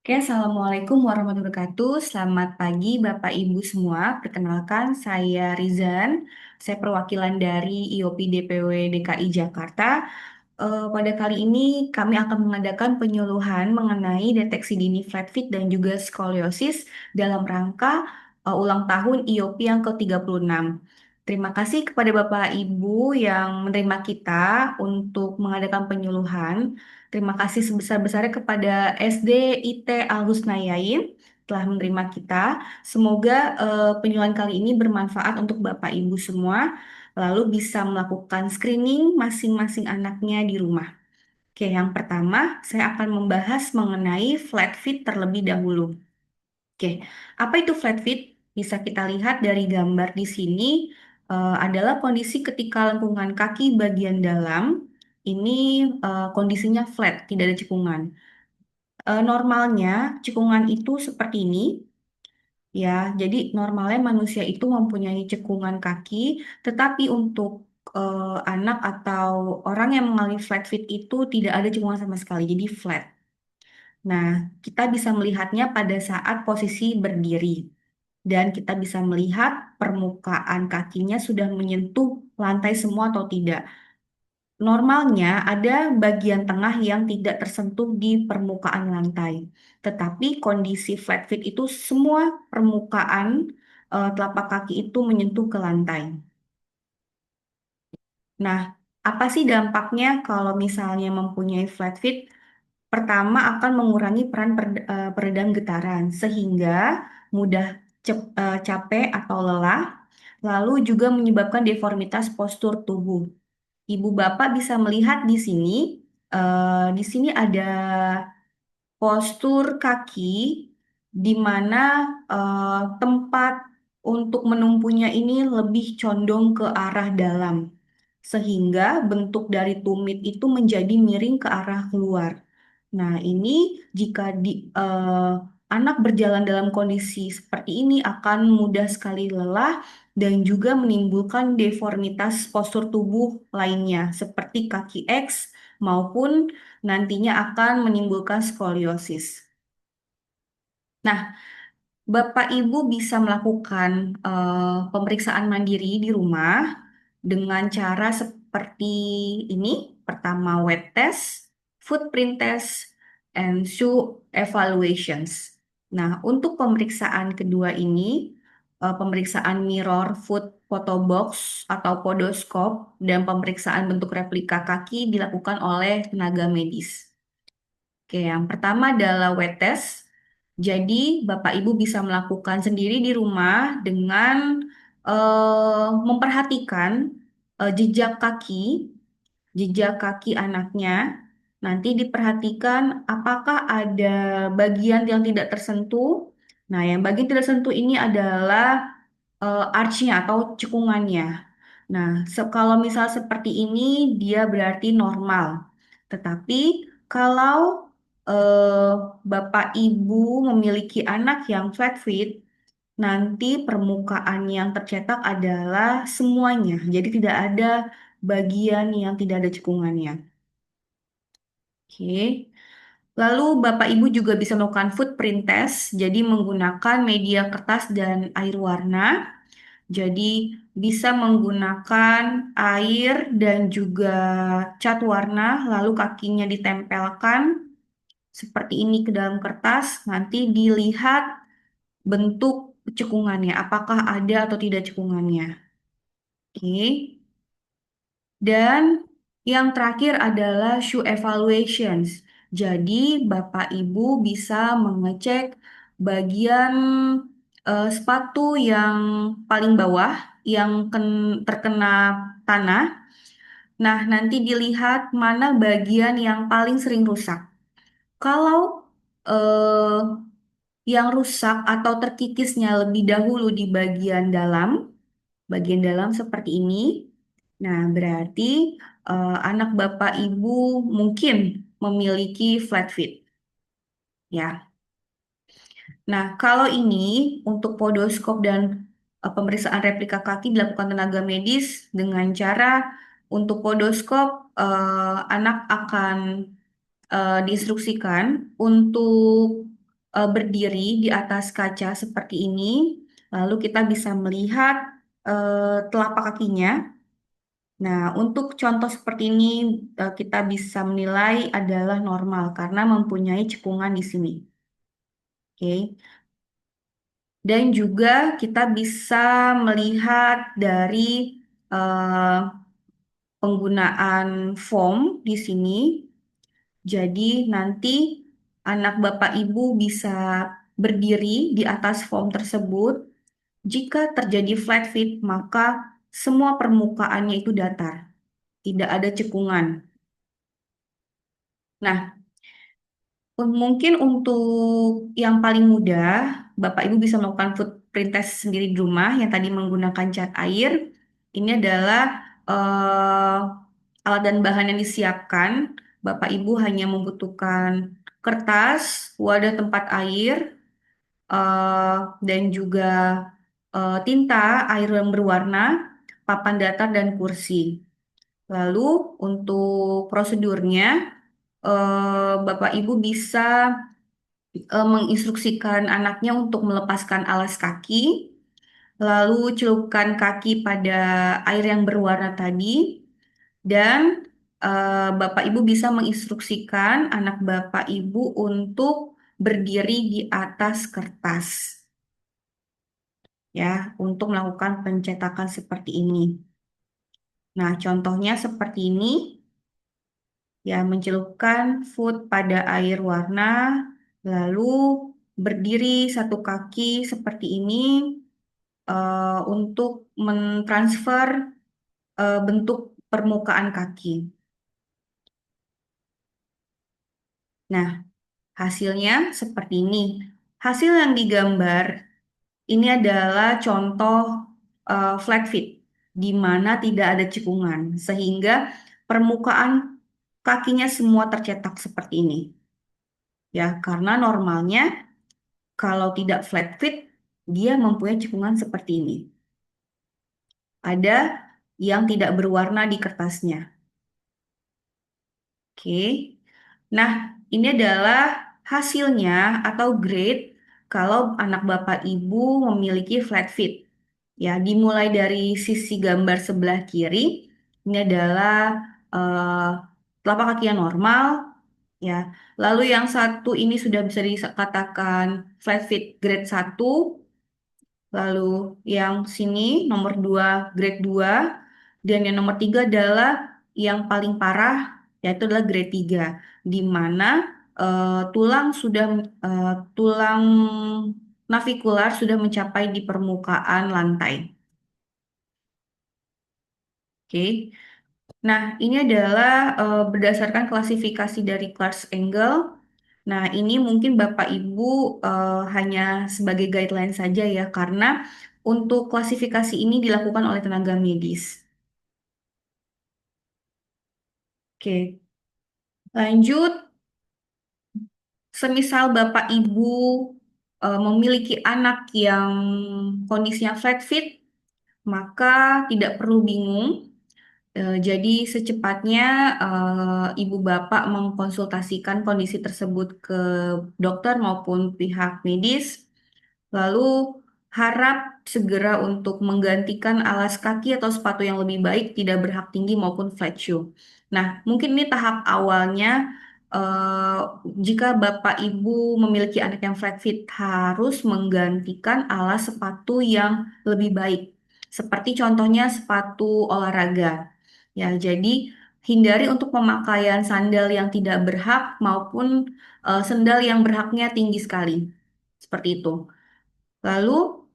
Oke, Assalamualaikum warahmatullahi wabarakatuh. Selamat pagi Bapak Ibu semua. Perkenalkan, saya Rizan. Saya perwakilan dari IOP DPW DKI Jakarta. Pada kali ini kami akan mengadakan penyuluhan mengenai deteksi dini flat feet dan juga skoliosis dalam rangka ulang tahun IOP yang ke-36. Terima kasih kepada Bapak Ibu yang menerima kita untuk mengadakan penyuluhan. Terima kasih sebesar-besarnya kepada SD IT Al Husnayain telah menerima kita. Semoga penyuluhan kali ini bermanfaat untuk Bapak Ibu semua, lalu bisa melakukan screening masing-masing anaknya di rumah. Oke, yang pertama saya akan membahas mengenai flat feet terlebih dahulu. Oke, apa itu flat feet? Bisa kita lihat dari gambar di sini adalah kondisi ketika lengkungan kaki bagian dalam ini kondisinya flat, tidak ada cekungan. Normalnya cekungan itu seperti ini. Ya, jadi normalnya manusia itu mempunyai cekungan kaki, tetapi untuk anak atau orang yang mengalami flat feet itu tidak ada cekungan sama sekali, jadi flat. Nah, kita bisa melihatnya pada saat posisi berdiri, dan kita bisa melihat permukaan kakinya sudah menyentuh lantai semua atau tidak. Normalnya ada bagian tengah yang tidak tersentuh di permukaan lantai, tetapi kondisi flat feet itu semua permukaan telapak kaki itu menyentuh ke lantai. Nah, apa sih dampaknya kalau misalnya mempunyai flat feet? Pertama akan mengurangi peran peredam getaran sehingga mudah capek atau lelah, lalu juga menyebabkan deformitas postur tubuh. Ibu bapak bisa melihat di sini, di sini ada postur kaki di mana tempat untuk menumpunya ini lebih condong ke arah dalam, sehingga bentuk dari tumit itu menjadi miring ke arah luar. Nah, ini jika anak berjalan dalam kondisi seperti ini akan mudah sekali lelah dan juga menimbulkan deformitas postur tubuh lainnya seperti kaki X maupun nantinya akan menimbulkan skoliosis. Nah, Bapak Ibu bisa melakukan pemeriksaan mandiri di rumah dengan cara seperti ini. Pertama, wet test, footprint test, and shoe evaluations. Nah, untuk pemeriksaan kedua ini, pemeriksaan mirror foot photo box atau podoskop dan pemeriksaan bentuk replika kaki dilakukan oleh tenaga medis. Oke, yang pertama adalah wet test. Jadi, Bapak Ibu bisa melakukan sendiri di rumah dengan memperhatikan jejak kaki anaknya. Nanti diperhatikan apakah ada bagian yang tidak tersentuh. Nah, yang bagian tidak tersentuh ini adalah archnya atau cekungannya. Nah, kalau misal seperti ini, dia berarti normal. Tetapi kalau eh, Bapak Ibu memiliki anak yang flat feet, nanti permukaan yang tercetak adalah semuanya. Jadi tidak ada bagian yang tidak ada cekungannya. Oke. Lalu Bapak Ibu juga bisa melakukan footprint test, jadi menggunakan media kertas dan air warna. Jadi bisa menggunakan air dan juga cat warna, lalu kakinya ditempelkan seperti ini ke dalam kertas. Nanti dilihat bentuk cekungannya, apakah ada atau tidak cekungannya. Oke. Dan yang terakhir adalah shoe evaluations. Jadi Bapak Ibu bisa mengecek bagian sepatu yang paling bawah yang terkena tanah. Nah, nanti dilihat mana bagian yang paling sering rusak. Kalau eh, yang rusak atau terkikisnya lebih dahulu di bagian dalam seperti ini. Nah, berarti anak Bapak Ibu mungkin memiliki flat feet, ya. Nah, kalau ini untuk podoskop dan pemeriksaan replika kaki dilakukan tenaga medis dengan cara untuk podoskop anak akan diinstruksikan untuk berdiri di atas kaca seperti ini, lalu kita bisa melihat telapak kakinya. Nah, untuk contoh seperti ini kita bisa menilai adalah normal karena mempunyai cekungan di sini. Oke. Dan juga kita bisa melihat dari eh, penggunaan foam di sini. Jadi nanti anak bapak ibu bisa berdiri di atas foam tersebut. Jika terjadi flat feet, maka semua permukaannya itu datar, tidak ada cekungan. Nah, mungkin untuk yang paling mudah, Bapak Ibu bisa melakukan footprint test sendiri di rumah yang tadi menggunakan cat air. Ini adalah alat dan bahan yang disiapkan. Bapak Ibu hanya membutuhkan kertas, wadah tempat air, eh, dan juga tinta air yang berwarna, papan datar, dan kursi. Lalu untuk prosedurnya, Bapak Ibu bisa menginstruksikan anaknya untuk melepaskan alas kaki, lalu celupkan kaki pada air yang berwarna tadi, dan Bapak Ibu bisa menginstruksikan anak Bapak Ibu untuk berdiri di atas kertas, ya, untuk melakukan pencetakan seperti ini. Nah, contohnya seperti ini, ya, mencelupkan food pada air warna, lalu berdiri satu kaki seperti ini untuk mentransfer bentuk permukaan kaki. Nah, hasilnya seperti ini. Hasil yang digambar ini adalah contoh flat feet di mana tidak ada cekungan sehingga permukaan kakinya semua tercetak seperti ini. Ya, karena normalnya kalau tidak flat feet dia mempunyai cekungan seperti ini. Ada yang tidak berwarna di kertasnya. Oke. Nah, ini adalah hasilnya atau grade kalau anak bapak ibu memiliki flat feet. Ya, dimulai dari sisi gambar sebelah kiri, ini adalah eh, telapak kaki yang normal, ya. Lalu yang satu ini sudah bisa dikatakan flat feet grade 1. Lalu yang sini nomor 2 grade 2 dan yang nomor 3 adalah yang paling parah yaitu adalah grade 3 di mana tulang navikular sudah mencapai di permukaan lantai. Oke. Nah, ini adalah berdasarkan klasifikasi dari Clark's Angle. Nah, ini mungkin Bapak Ibu hanya sebagai guideline saja ya, karena untuk klasifikasi ini dilakukan oleh tenaga medis. Oke, lanjut. Semisal Bapak Ibu memiliki anak yang kondisinya flat feet, maka tidak perlu bingung. Jadi secepatnya ibu bapak mengkonsultasikan kondisi tersebut ke dokter maupun pihak medis, lalu harap segera untuk menggantikan alas kaki atau sepatu yang lebih baik, tidak berhak tinggi maupun flat shoe. Nah, mungkin ini tahap awalnya. eh, Jika bapak ibu memiliki anak yang flat feet, harus menggantikan alas sepatu yang lebih baik. Seperti contohnya sepatu olahraga. Ya, jadi hindari untuk pemakaian sandal yang tidak berhak maupun sandal yang berhaknya tinggi sekali. Seperti itu. Lalu,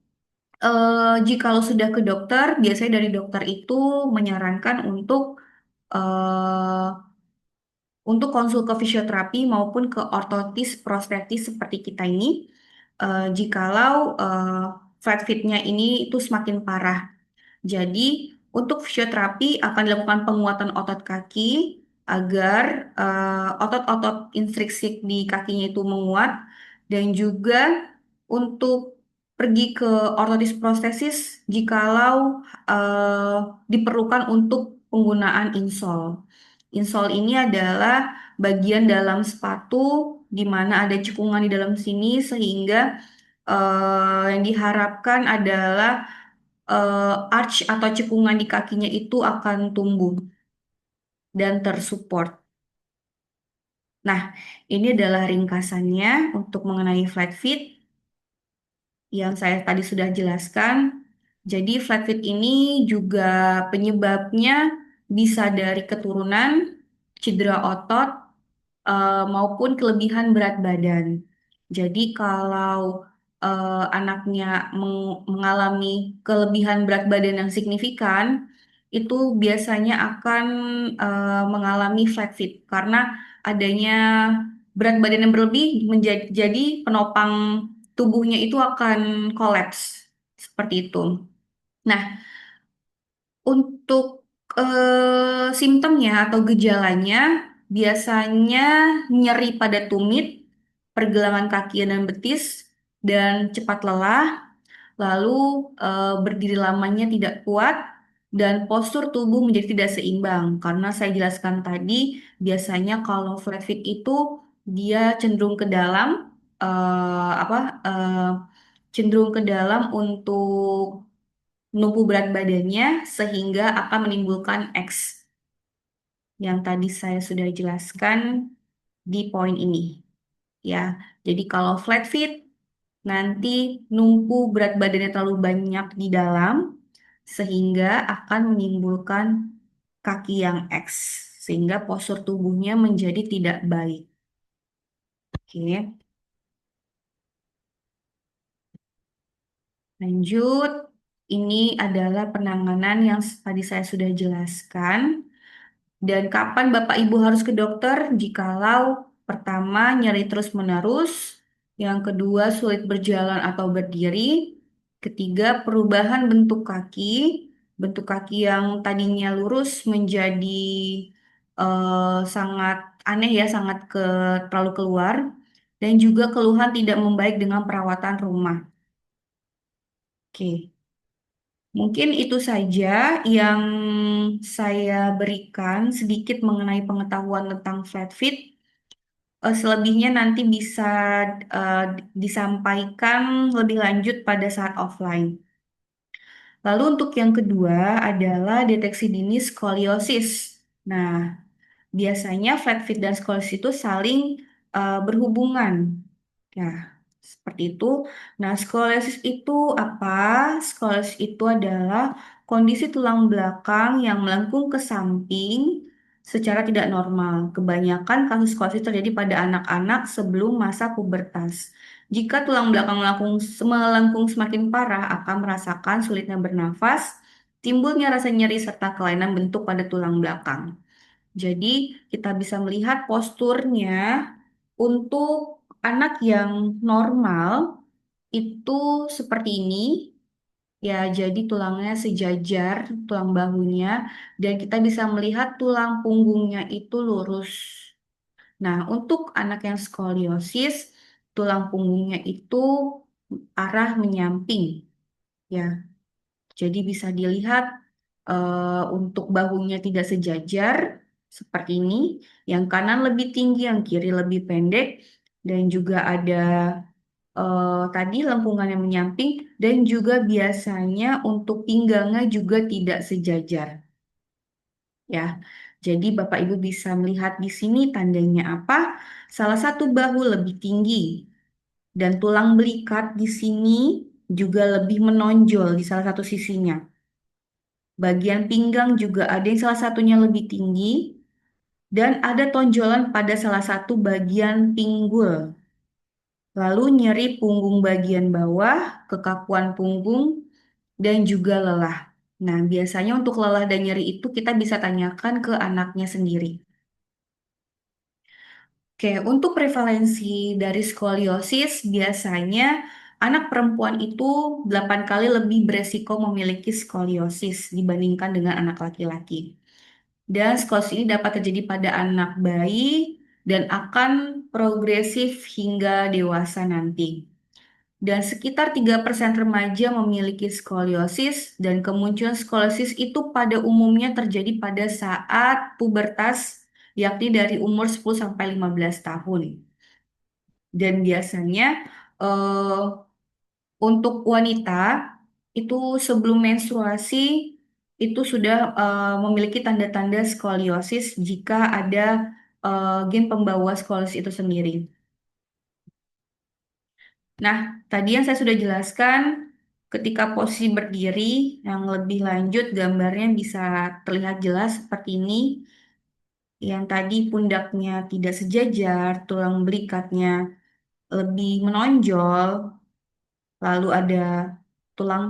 jikalau sudah ke dokter, biasanya dari dokter itu menyarankan eh, untuk konsul ke fisioterapi maupun ke ortotis prostetis seperti kita ini, jikalau flat fit-nya ini itu semakin parah. Jadi, untuk fisioterapi akan dilakukan penguatan otot kaki agar otot-otot intrinsik di kakinya itu menguat dan juga untuk pergi ke ortotis prostesis jikalau eh, diperlukan untuk penggunaan insol. Insol ini adalah bagian dalam sepatu di mana ada cekungan di dalam sini sehingga yang diharapkan adalah arch atau cekungan di kakinya itu akan tumbuh dan tersupport. Nah, ini adalah ringkasannya untuk mengenai flat feet yang saya tadi sudah jelaskan. Jadi flat feet ini juga penyebabnya bisa dari keturunan, cedera otot, maupun kelebihan berat badan. Jadi kalau anaknya mengalami kelebihan berat badan yang signifikan, itu biasanya akan mengalami flat feet karena adanya berat badan yang berlebih menjadi jadi penopang tubuhnya itu akan kolaps seperti itu. Nah, untuk simptomnya atau gejalanya biasanya nyeri pada tumit, pergelangan kaki dan betis, dan cepat lelah, lalu berdiri lamanya tidak kuat, dan postur tubuh menjadi tidak seimbang. Karena saya jelaskan tadi, biasanya kalau flat feet itu dia cenderung ke dalam, apa, cenderung ke dalam untuk menumbuh berat badannya sehingga akan menimbulkan X yang tadi saya sudah jelaskan di poin ini ya. Jadi kalau flat feet nanti numpuk berat badannya terlalu banyak di dalam sehingga akan menimbulkan kaki yang X sehingga postur tubuhnya menjadi tidak baik. Oke, lanjut. Ini adalah penanganan yang tadi saya sudah jelaskan. Dan kapan Bapak Ibu harus ke dokter? Jikalau pertama nyeri terus-menerus, yang kedua sulit berjalan atau berdiri, ketiga perubahan bentuk kaki yang tadinya lurus menjadi sangat aneh ya, sangat terlalu keluar, dan juga keluhan tidak membaik dengan perawatan rumah. Oke. Mungkin itu saja yang saya berikan sedikit mengenai pengetahuan tentang flat feet. Selebihnya nanti bisa eh, disampaikan lebih lanjut pada saat offline. Lalu untuk yang kedua adalah deteksi dini skoliosis. Nah, biasanya flat feet dan skoliosis itu saling berhubungan. Ya, seperti itu. Nah, skoliosis itu apa? Skoliosis itu adalah kondisi tulang belakang yang melengkung ke samping secara tidak normal. Kebanyakan kasus skoliosis terjadi pada anak-anak sebelum masa pubertas. Jika tulang belakang melengkung semakin parah, akan merasakan sulitnya bernafas, timbulnya rasa nyeri serta kelainan bentuk pada tulang belakang. Jadi, kita bisa melihat posturnya untuk anak yang normal itu seperti ini, ya. Jadi tulangnya sejajar, tulang bahunya, dan kita bisa melihat tulang punggungnya itu lurus. Nah, untuk anak yang skoliosis, tulang punggungnya itu arah menyamping, ya. Jadi bisa dilihat untuk bahunya tidak sejajar seperti ini, yang kanan lebih tinggi, yang kiri lebih pendek, dan juga ada tadi lengkungan yang menyamping, dan juga biasanya untuk pinggangnya juga tidak sejajar, ya. Jadi Bapak Ibu bisa melihat di sini tandanya apa? Salah satu bahu lebih tinggi dan tulang belikat di sini juga lebih menonjol di salah satu sisinya. Bagian pinggang juga ada yang salah satunya lebih tinggi dan ada tonjolan pada salah satu bagian pinggul. Lalu nyeri punggung bagian bawah, kekakuan punggung, dan juga lelah. Nah, biasanya untuk lelah dan nyeri itu kita bisa tanyakan ke anaknya sendiri. Oke, untuk prevalensi dari skoliosis, biasanya anak perempuan itu 8 kali lebih beresiko memiliki skoliosis dibandingkan dengan anak laki-laki. Dan skolios ini dapat terjadi pada anak bayi dan akan progresif hingga dewasa nanti. Dan sekitar 3% remaja memiliki skoliosis dan kemunculan skoliosis itu pada umumnya terjadi pada saat pubertas yakni dari umur 10 sampai 15 tahun. Dan biasanya eh, untuk wanita itu sebelum menstruasi itu sudah memiliki tanda-tanda skoliosis jika ada gen pembawa skoliosis itu sendiri. Nah, tadi yang saya sudah jelaskan, ketika posisi berdiri, yang lebih lanjut gambarnya bisa terlihat jelas seperti ini. Yang tadi pundaknya tidak sejajar, tulang belikatnya lebih menonjol, lalu ada tulang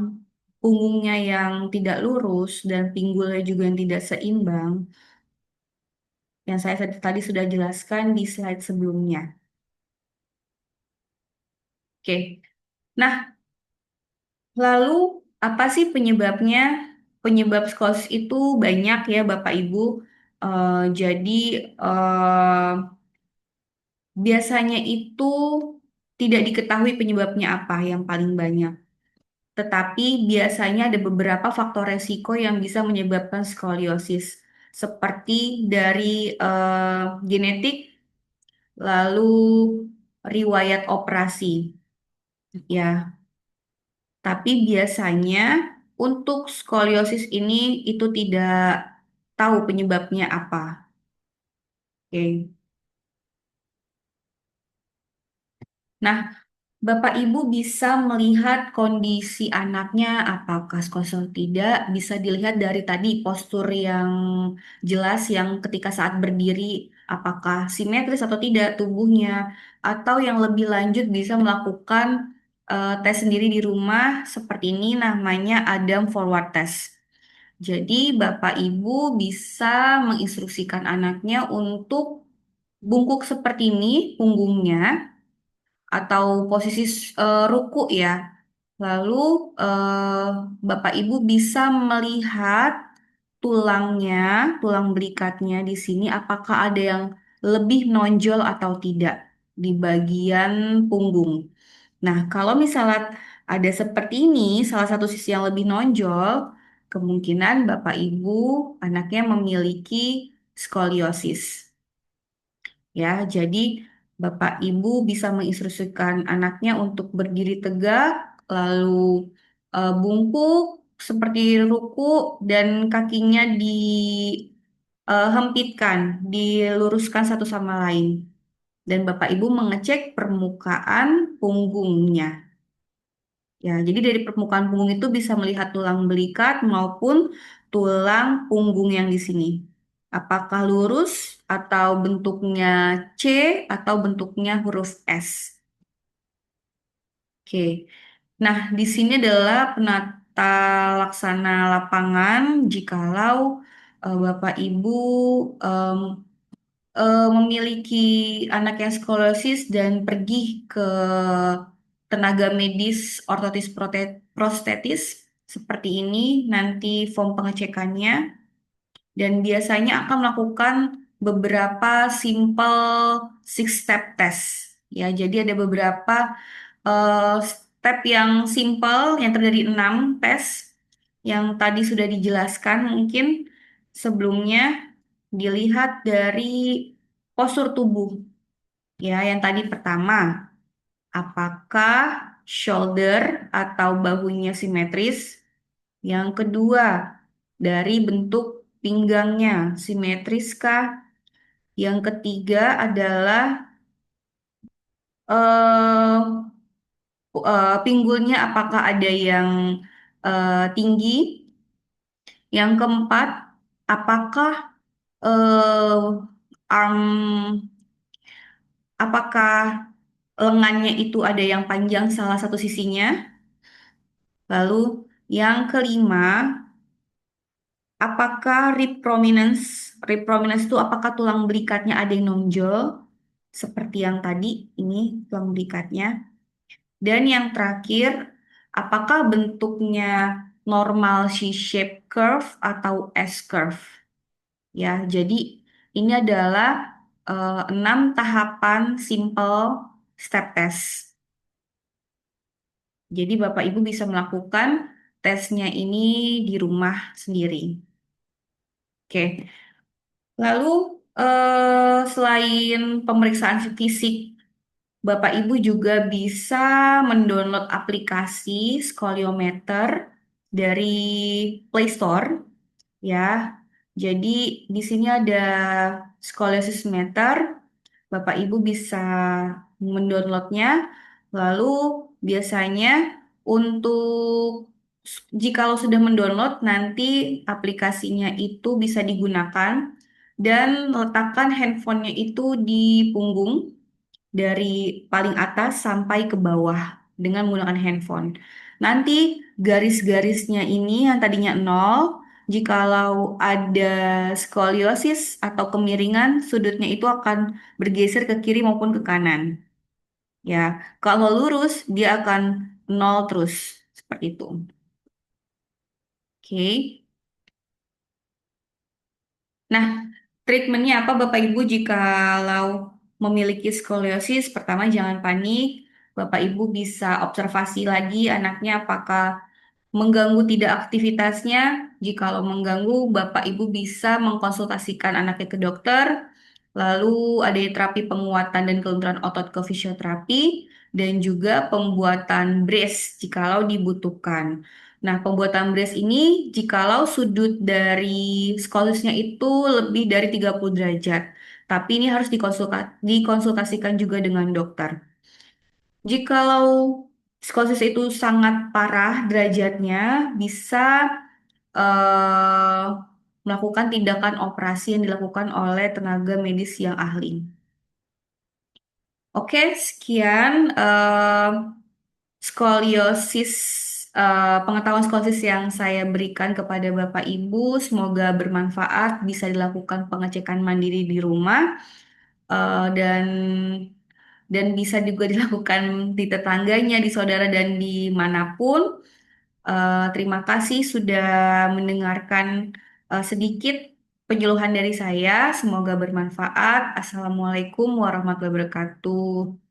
punggungnya yang tidak lurus dan pinggulnya juga yang tidak seimbang, yang saya tadi sudah jelaskan di slide sebelumnya. Oke, nah lalu apa sih penyebabnya? Penyebab skosis itu banyak ya Bapak Ibu. Jadi eh, biasanya itu tidak diketahui penyebabnya apa yang paling banyak. Tetapi biasanya ada beberapa faktor resiko yang bisa menyebabkan skoliosis, seperti dari genetik, lalu riwayat operasi. Ya, tapi biasanya untuk skoliosis ini itu tidak tahu penyebabnya apa. Oke. Nah, Bapak Ibu bisa melihat kondisi anaknya apakah skos atau tidak, bisa dilihat dari tadi postur yang jelas yang ketika saat berdiri apakah simetris atau tidak tubuhnya, atau yang lebih lanjut bisa melakukan tes sendiri di rumah seperti ini namanya Adam Forward Test. Jadi Bapak Ibu bisa menginstruksikan anaknya untuk bungkuk seperti ini punggungnya atau posisi ruku ya. Lalu eh, Bapak Ibu bisa melihat tulangnya, tulang belikatnya di sini apakah ada yang lebih nonjol atau tidak di bagian punggung. Nah, kalau misalnya ada seperti ini, salah satu sisi yang lebih nonjol, kemungkinan Bapak Ibu anaknya memiliki skoliosis. Ya, jadi Bapak Ibu bisa menginstruksikan anaknya untuk berdiri tegak, lalu bungkuk seperti ruku dan kakinya dihempitkan, diluruskan satu sama lain. Dan Bapak Ibu mengecek permukaan punggungnya. Ya, jadi dari permukaan punggung itu bisa melihat tulang belikat maupun tulang punggung yang di sini. Apakah lurus atau bentuknya C atau bentuknya huruf S. Oke. Nah, di sini adalah penata laksana lapangan jikalau Bapak Ibu em, memiliki anak yang skolosis dan pergi ke tenaga medis ortotis prostetis seperti ini, nanti form pengecekannya dan biasanya akan melakukan beberapa simple six step test. Ya, jadi ada beberapa step yang simple yang terdiri 6 tes yang tadi sudah dijelaskan mungkin sebelumnya dilihat dari postur tubuh. Ya, yang tadi pertama, apakah shoulder atau bahunya simetris? Yang kedua, dari bentuk pinggangnya simetris kah? Yang ketiga adalah eh, pinggulnya apakah ada yang tinggi? Yang keempat, apakah eh, arm apakah lengannya itu ada yang panjang salah satu sisinya? Lalu yang kelima, apakah rib prominence? Rib prominence itu apakah tulang belikatnya ada yang nonjol? Seperti yang tadi, ini tulang belikatnya. Dan yang terakhir, apakah bentuknya normal C-shape curve atau S-curve? Ya, jadi ini adalah 6 tahapan simple step test. Jadi Bapak Ibu bisa melakukan tesnya ini di rumah sendiri. Oke, lalu selain pemeriksaan fisik Bapak Ibu juga bisa mendownload aplikasi Skoliometer dari Play Store ya. Jadi di sini ada Scoliosis Meter. Bapak Ibu bisa mendownloadnya. Lalu biasanya untuk jikalau sudah mendownload nanti aplikasinya itu bisa digunakan dan letakkan handphonenya itu di punggung dari paling atas sampai ke bawah dengan menggunakan handphone. Nanti garis-garisnya ini yang tadinya nol, jikalau ada skoliosis atau kemiringan, sudutnya itu akan bergeser ke kiri maupun ke kanan. Ya, kalau lurus dia akan nol terus seperti itu. Oke. Nah, treatmentnya apa Bapak Ibu jikalau memiliki skoliosis? Pertama, jangan panik. Bapak Ibu bisa observasi lagi anaknya apakah mengganggu tidak aktivitasnya. Jikalau mengganggu, Bapak Ibu bisa mengkonsultasikan anaknya ke dokter. Lalu ada terapi penguatan dan kelenturan otot ke fisioterapi dan juga pembuatan brace jikalau dibutuhkan. Nah, pembuatan brace ini jikalau sudut dari skolisnya itu lebih dari 30 derajat. Tapi ini harus dikonsultasikan juga dengan dokter. Jikalau skosis itu sangat parah derajatnya, bisa eh, melakukan tindakan operasi yang dilakukan oleh tenaga medis yang ahli. Oke, sekian skoliosis, pengetahuan skoliosis yang saya berikan kepada Bapak Ibu. Semoga bermanfaat, bisa dilakukan pengecekan mandiri di rumah, dan bisa juga dilakukan di tetangganya, di saudara, dan dimanapun. Terima kasih sudah mendengarkan sedikit penyuluhan dari saya. Semoga bermanfaat. Assalamualaikum warahmatullahi wabarakatuh.